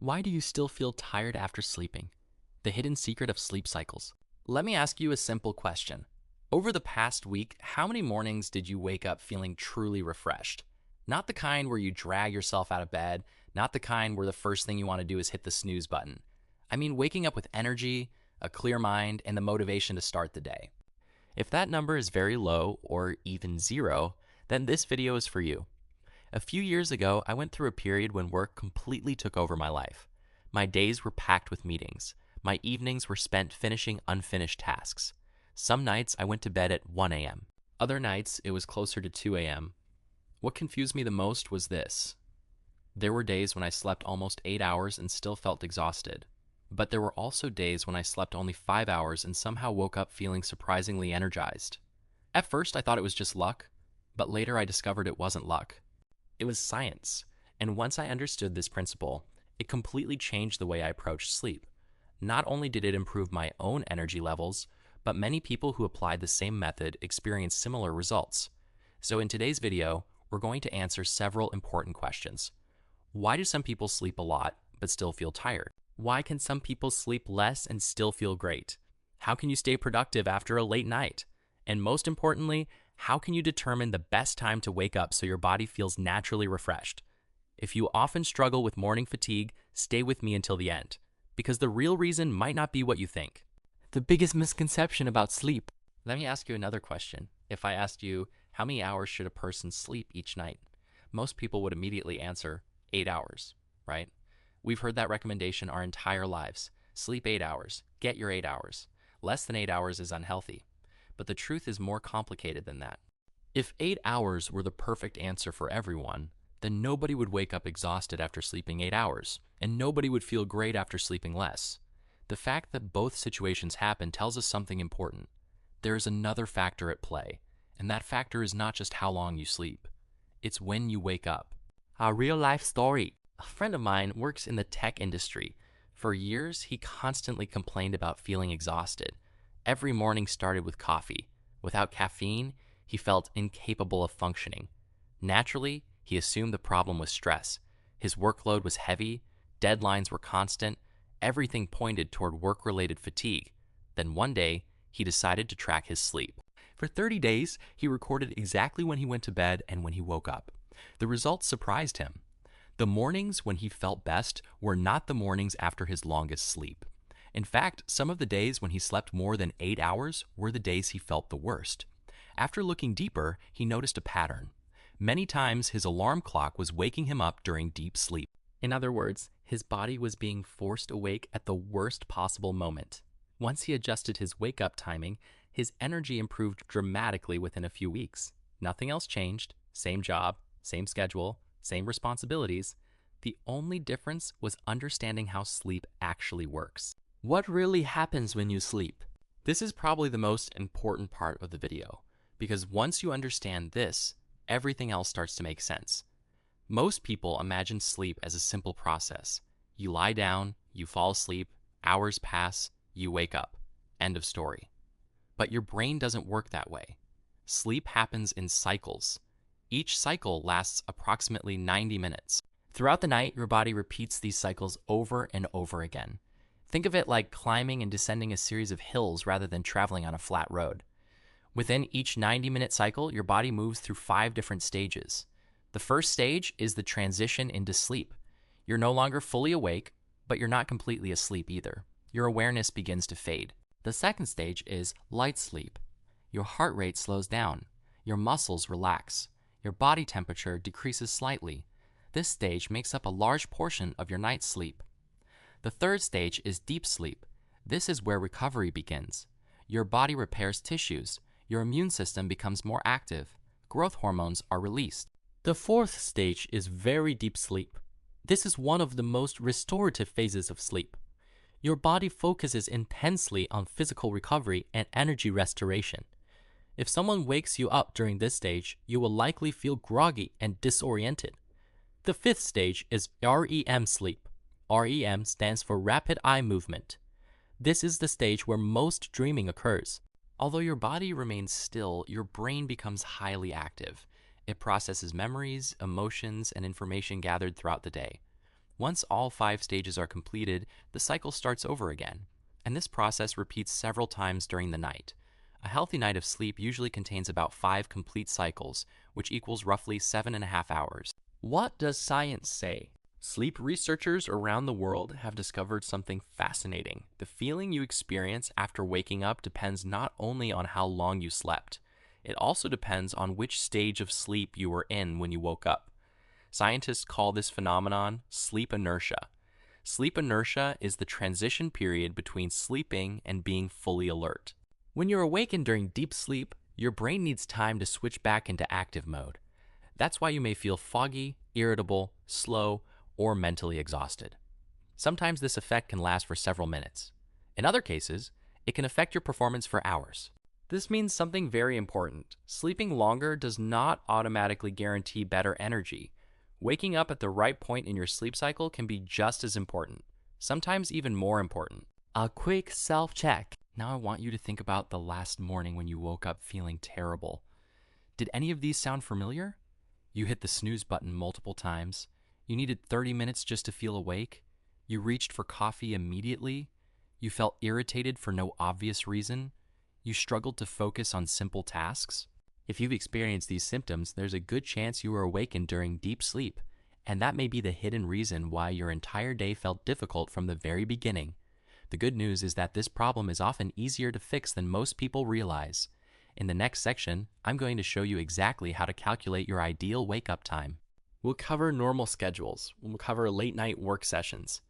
Why do you still feel tired after sleeping? The hidden secret of sleep cycles. Let me ask you a simple question. Over the past week, how many mornings did you wake up feeling truly refreshed? Not the kind where you drag yourself out of bed, not the kind where the first thing you want to do is hit the snooze button. I mean, waking up with energy, a clear mind, and the motivation to start the day. If that number is very low or even zero, then this video is for you. A few years ago, I went through a period when work completely took over my life. My days were packed with meetings. My evenings were spent finishing unfinished tasks. Some nights I went to bed at 1 a.m. Other nights it was closer to 2 a.m. What confused me the most was this. There were days when I slept almost 8 hours and still felt exhausted. But there were also days when I slept only 5 hours and somehow woke up feeling surprisingly energized. At first I thought it was just luck, but later I discovered it wasn't luck. It was science, and once I understood this principle, it completely changed the way I approached sleep. Not only did it improve my own energy levels, but many people who applied the same method experienced similar results. So in today's video, we're going to answer several important questions. Why do some people sleep a lot but still feel tired? Why can some people sleep less and still feel great? How can you stay productive after a late night? And most importantly, how can you determine the best time to wake up so your body feels naturally refreshed? If you often struggle with morning fatigue, stay with me until the end, because the real reason might not be what you think. The biggest misconception about sleep. Let me ask you another question. If I asked you, how many hours should a person sleep each night? Most people would immediately answer 8 hours, right? We've heard that recommendation our entire lives. Sleep 8 hours. Get your 8 hours. Less than 8 hours is unhealthy. But the truth is more complicated than that. If 8 hours were the perfect answer for everyone, then nobody would wake up exhausted after sleeping 8 hours, and nobody would feel great after sleeping less. The fact that both situations happen tells us something important. There is another factor at play, and that factor is not just how long you sleep. It's when you wake up. A real-life story. A friend of mine works in the tech industry. For years, he constantly complained about feeling exhausted. Every morning started with coffee. Without caffeine, he felt incapable of functioning. Naturally, he assumed the problem was stress. His workload was heavy, deadlines were constant, everything pointed toward work-related fatigue. Then one day, he decided to track his sleep. For 30 days, he recorded exactly when he went to bed and when he woke up. The results surprised him. The mornings when he felt best were not the mornings after his longest sleep. In fact, some of the days when he slept more than 8 hours were the days he felt the worst. After looking deeper, he noticed a pattern. Many times, his alarm clock was waking him up during deep sleep. In other words, his body was being forced awake at the worst possible moment. Once he adjusted his wake-up timing, his energy improved dramatically within a few weeks. Nothing else changed. Same job, same schedule, same responsibilities. The only difference was understanding how sleep actually works. What really happens when you sleep? This is probably the most important part of the video, because once you understand this, everything else starts to make sense. Most people imagine sleep as a simple process. You lie down, you fall asleep, hours pass, you wake up. End of story. But your brain doesn't work that way. Sleep happens in cycles. Each cycle lasts approximately 90 minutes. Throughout the night, your body repeats these cycles over and over again. Think of it like climbing and descending a series of hills rather than traveling on a flat road. Within each 90-minute cycle, your body moves through 5 different stages. The first stage is the transition into sleep. You're no longer fully awake, but you're not completely asleep either. Your awareness begins to fade. The second stage is light sleep. Your heart rate slows down. Your muscles relax. Your body temperature decreases slightly. This stage makes up a large portion of your night's sleep. The third stage is deep sleep. This is where recovery begins. Your body repairs tissues. Your immune system becomes more active. Growth hormones are released. The fourth stage is very deep sleep. This is one of the most restorative phases of sleep. Your body focuses intensely on physical recovery and energy restoration. If someone wakes you up during this stage, you will likely feel groggy and disoriented. The fifth stage is REM sleep. REM stands for rapid eye movement. This is the stage where most dreaming occurs. Although your body remains still, your brain becomes highly active. It processes memories, emotions, and information gathered throughout the day. Once all 5 stages are completed, the cycle starts over again, and this process repeats several times during the night. A healthy night of sleep usually contains about 5 complete cycles, which equals roughly 7.5 hours. What does science say? Sleep researchers around the world have discovered something fascinating. The feeling you experience after waking up depends not only on how long you slept, it also depends on which stage of sleep you were in when you woke up. Scientists call this phenomenon sleep inertia. Sleep inertia is the transition period between sleeping and being fully alert. When you're awakened during deep sleep, your brain needs time to switch back into active mode. That's why you may feel foggy, irritable, slow, or mentally exhausted. Sometimes this effect can last for several minutes. In other cases, it can affect your performance for hours. This means something very important. Sleeping longer does not automatically guarantee better energy. Waking up at the right point in your sleep cycle can be just as important, sometimes even more important. A quick self-check. Now I want you to think about the last morning when you woke up feeling terrible. Did any of these sound familiar? You hit the snooze button multiple times. You needed 30 minutes just to feel awake. You reached for coffee immediately. You felt irritated for no obvious reason. You struggled to focus on simple tasks. If you've experienced these symptoms, there's a good chance you were awakened during deep sleep, and that may be the hidden reason why your entire day felt difficult from the very beginning. The good news is that this problem is often easier to fix than most people realize. In the next section, I'm going to show you exactly how to calculate your ideal wake-up time. We'll cover normal schedules, we'll cover late-night work sessions,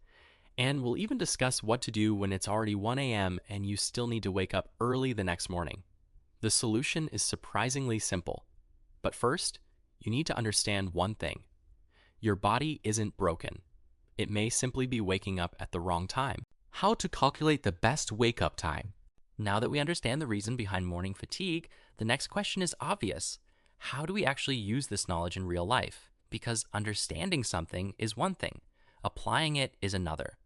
and we'll even discuss what to do when it's already 1 a.m. and you still need to wake up early the next morning. The solution is surprisingly simple. But first, you need to understand one thing. Your body isn't broken. It may simply be waking up at the wrong time. How to calculate the best wake-up time. Now that we understand the reason behind morning fatigue, the next question is obvious. How do we actually use this knowledge in real life? Because understanding something is one thing, applying it is another.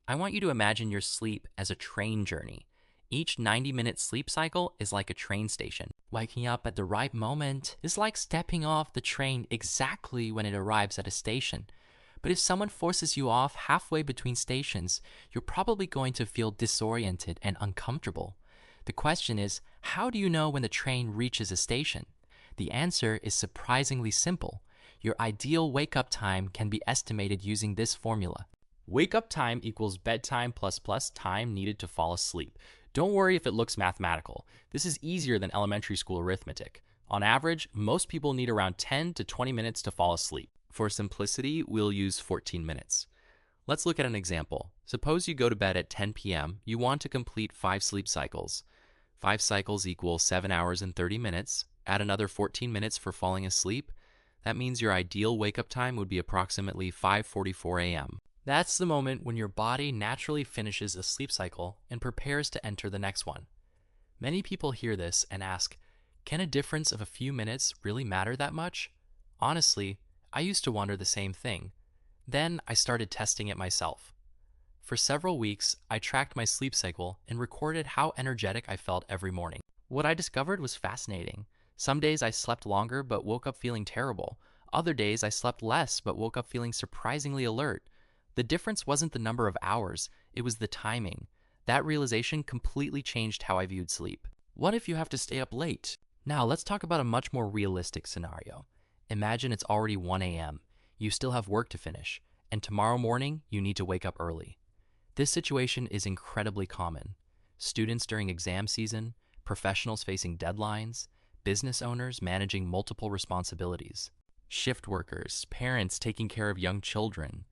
I want you to imagine your sleep as a train journey. Each 90-minute sleep cycle is like a train station. Waking up at the right moment is like stepping off the train exactly when it arrives at a station. But if someone forces you off halfway between stations, you're probably going to feel disoriented and uncomfortable. The question is, how do you know when the train reaches a station? The answer is surprisingly simple. Your ideal wake-up time can be estimated using this formula. Wake-up time equals bedtime plus time needed to fall asleep. Don't worry if it looks mathematical. This is easier than elementary school arithmetic. On average, most people need around 10 to 20 minutes to fall asleep. For simplicity, we'll use 14 minutes. Let's look at an example. Suppose you go to bed at 10 p.m. You want to complete 5 sleep cycles. 5 cycles equal 7 hours and 30 minutes. Add another 14 minutes for falling asleep. That means your ideal wake-up time would be approximately 5:44 a.m. That's the moment when your body naturally finishes a sleep cycle and prepares to enter the next one. Many people hear this and ask, can a difference of a few minutes really matter that much? Honestly, I used to wonder the same thing. Then I started testing it myself. For several weeks, I tracked my sleep cycle and recorded how energetic I felt every morning. What I discovered was fascinating. Some days I slept longer but woke up feeling terrible. Other days I slept less but woke up feeling surprisingly alert. The difference wasn't the number of hours, it was the timing. That realization completely changed how I viewed sleep. What if you have to stay up late? Now let's talk about a much more realistic scenario. Imagine it's already 1 a.m. You still have work to finish, and tomorrow morning you need to wake up early. This situation is incredibly common. Students during exam season, professionals facing deadlines, business owners managing multiple responsibilities, shift workers, parents taking care of young children.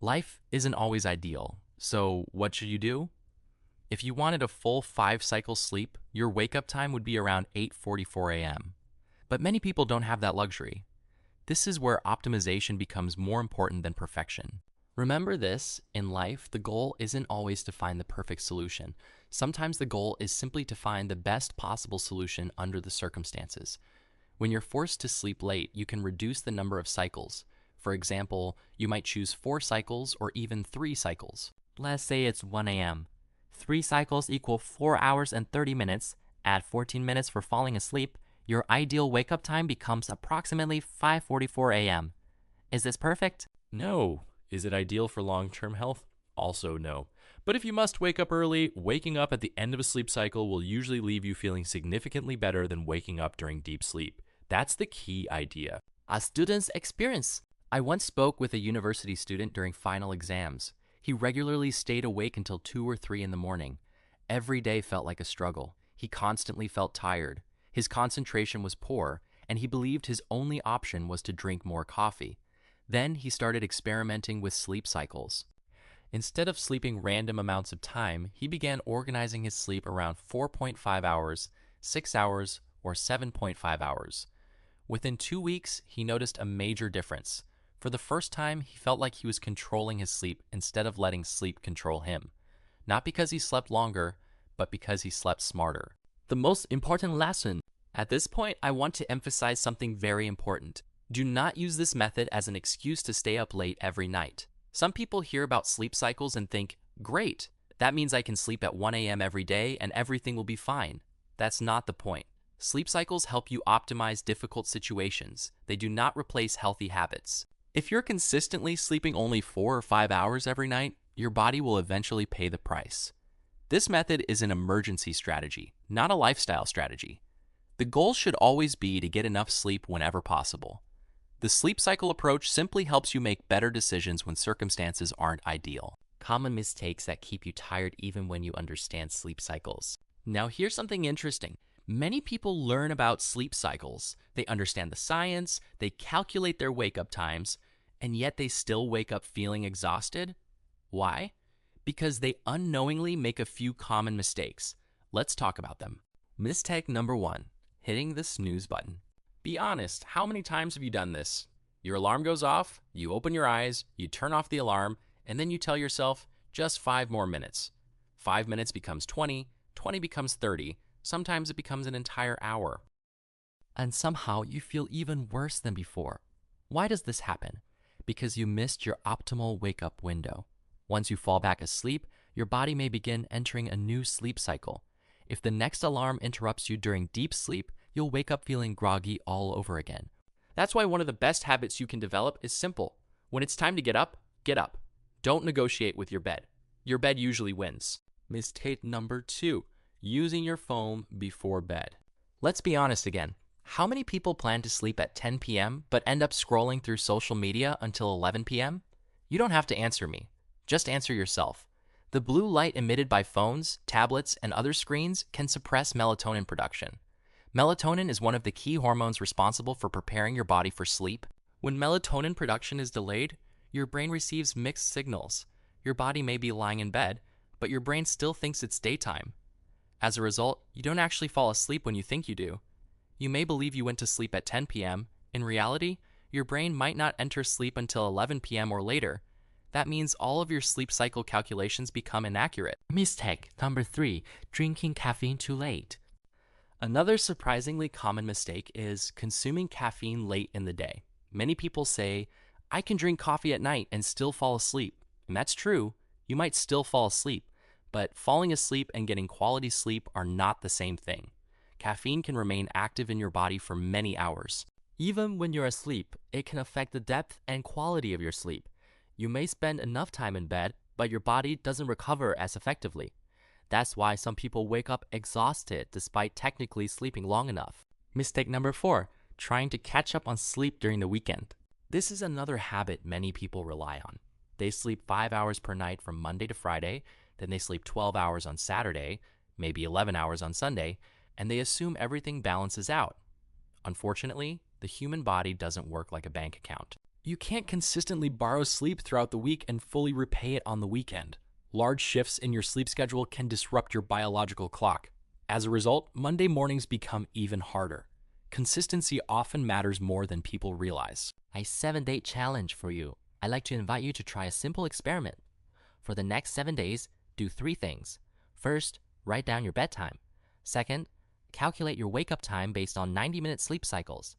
Life isn't always ideal, so what should you do? If you wanted a full 5-cycle sleep, your wake-up time would be around 8:44 a.m. But many people don't have that luxury. This is where optimization becomes more important than perfection. Remember this, in life, the goal isn't always to find the perfect solution. Sometimes the goal is simply to find the best possible solution under the circumstances. When you're forced to sleep late, you can reduce the number of cycles. For example, you might choose 4 cycles or even 3 cycles. Let's say it's 1 a.m. 3 cycles equal 4 hours and 30 minutes. Add 14 minutes for falling asleep. Your ideal wake-up time becomes approximately 5:44 a.m. Is this perfect? No, Is it ideal for long-term health? Also no. But if you must wake up early, waking up at the end of a sleep cycle will usually leave you feeling significantly better than waking up during deep sleep. That's the key idea. A student's experience. I once spoke with a university student during final exams. He regularly stayed awake until 2 or 3 in the morning. Every day felt like a struggle. He constantly felt tired. His concentration was poor, and he believed his only option was to drink more coffee. Then he started experimenting with sleep cycles. Instead of sleeping random amounts of time, he began organizing his sleep around 4.5 hours, 6 hours, or 7.5 hours. Within 2 weeks, he noticed a major difference. For the first time, he felt like he was controlling his sleep instead of letting sleep control him. Not because he slept longer, but because he slept smarter. The most important lesson. At this point, I want to emphasize something very important. Do not use this method as an excuse to stay up late every night. Some people hear about sleep cycles and think, great, that means I can sleep at 1 a.m. every day and everything will be fine. That's not the point. Sleep cycles help you optimize difficult situations. They do not replace healthy habits. If you're consistently sleeping only 4 or 5 hours every night, your body will eventually pay the price. This method is an emergency strategy, not a lifestyle strategy. The goal should always be to get enough sleep whenever possible. The sleep cycle approach simply helps you make better decisions when circumstances aren't ideal. Common mistakes that keep you tired even when you understand sleep cycles. Now here's something interesting. Many people learn about sleep cycles. They understand the science, they calculate their wake-up times, and yet they still wake up feeling exhausted. Why? Because they unknowingly make a few common mistakes. Let's talk about them. Mistake number 1, hitting the snooze button. Be honest, how many times have you done this? Your alarm goes off, you open your eyes, you turn off the alarm, and then you tell yourself, just 5 more minutes. 5 minutes becomes 20, 20 becomes 30, sometimes it becomes an entire hour. And somehow you feel even worse than before. Why does this happen? Because you missed your optimal wake-up window. Once you fall back asleep, your body may begin entering a new sleep cycle. If the next alarm interrupts you during deep sleep, you'll wake up feeling groggy all over again. That's why one of the best habits you can develop is simple. When it's time to get up, get up. Don't negotiate with your bed. Your bed usually wins. Mistake number 2, using your phone before bed. Let's be honest again. How many people plan to sleep at 10 p.m. but end up scrolling through social media until 11 p.m.? You don't have to answer me. Just answer yourself. The blue light emitted by phones, tablets, and other screens can suppress melatonin production. Melatonin is one of the key hormones responsible for preparing your body for sleep. When melatonin production is delayed, your brain receives mixed signals. Your body may be lying in bed, but your brain still thinks it's daytime. As a result, you don't actually fall asleep when you think you do. You may believe you went to sleep at 10 p.m. In reality, your brain might not enter sleep until 11 p.m. or later. That means all of your sleep cycle calculations become inaccurate. Mistake number 3, drinking caffeine too late. Another surprisingly common mistake is consuming caffeine late in the day. Many people say, I can drink coffee at night and still fall asleep. And that's true. You might still fall asleep, but falling asleep and getting quality sleep are not the same thing. Caffeine can remain active in your body for many hours. Even when you're asleep, it can affect the depth and quality of your sleep. You may spend enough time in bed, but your body doesn't recover as effectively. That's why some people wake up exhausted despite technically sleeping long enough. Mistake number 4, trying to catch up on sleep during the weekend. This is another habit many people rely on. They sleep 5 hours per night from Monday to Friday, then they sleep 12 hours on Saturday, maybe 11 hours on Sunday, and they assume everything balances out. Unfortunately, the human body doesn't work like a bank account. You can't consistently borrow sleep throughout the week and fully repay it on the weekend. Large shifts in your sleep schedule can disrupt your biological clock. As a result, Monday mornings become even harder. Consistency often matters more than people realize. A 7-day challenge for you. I'd like to invite you to try a simple experiment. For the next 7 days, do 3 things. First, write down your bedtime. Second, calculate your wake-up time based on 90-minute sleep cycles.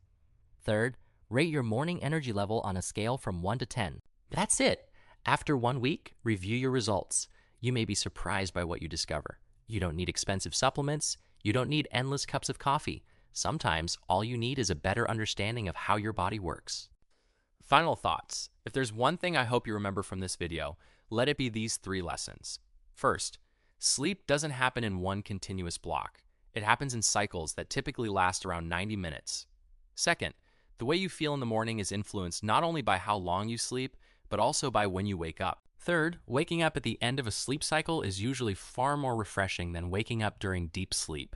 Third, rate your morning energy level on a scale from 1 to 10. That's it. After 1 week, review your results. You may be surprised by what you discover. You don't need expensive supplements. You don't need endless cups of coffee. Sometimes all you need is a better understanding of how your body works. Final thoughts. If there's one thing I hope you remember from this video, let it be these three lessons. First, sleep doesn't happen in one continuous block. It happens in cycles that typically last around 90 minutes. Second, the way you feel in the morning is influenced not only by how long you sleep, but also by when you wake up. Third, waking up at the end of a sleep cycle is usually far more refreshing than waking up during deep sleep.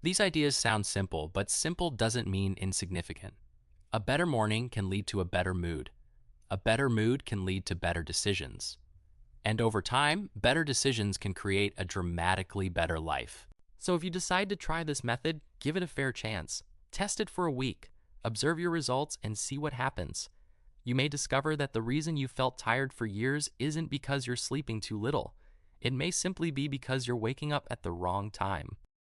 These ideas sound simple, but simple doesn't mean insignificant. A better morning can lead to a better mood. A better mood can lead to better decisions. And over time, better decisions can create a dramatically better life. So if you decide to try this method, give it a fair chance. Test it for a week. Observe your results and see what happens. You may discover that the reason you felt tired for years isn't because you're sleeping too little. It may simply be because you're waking up at the wrong time.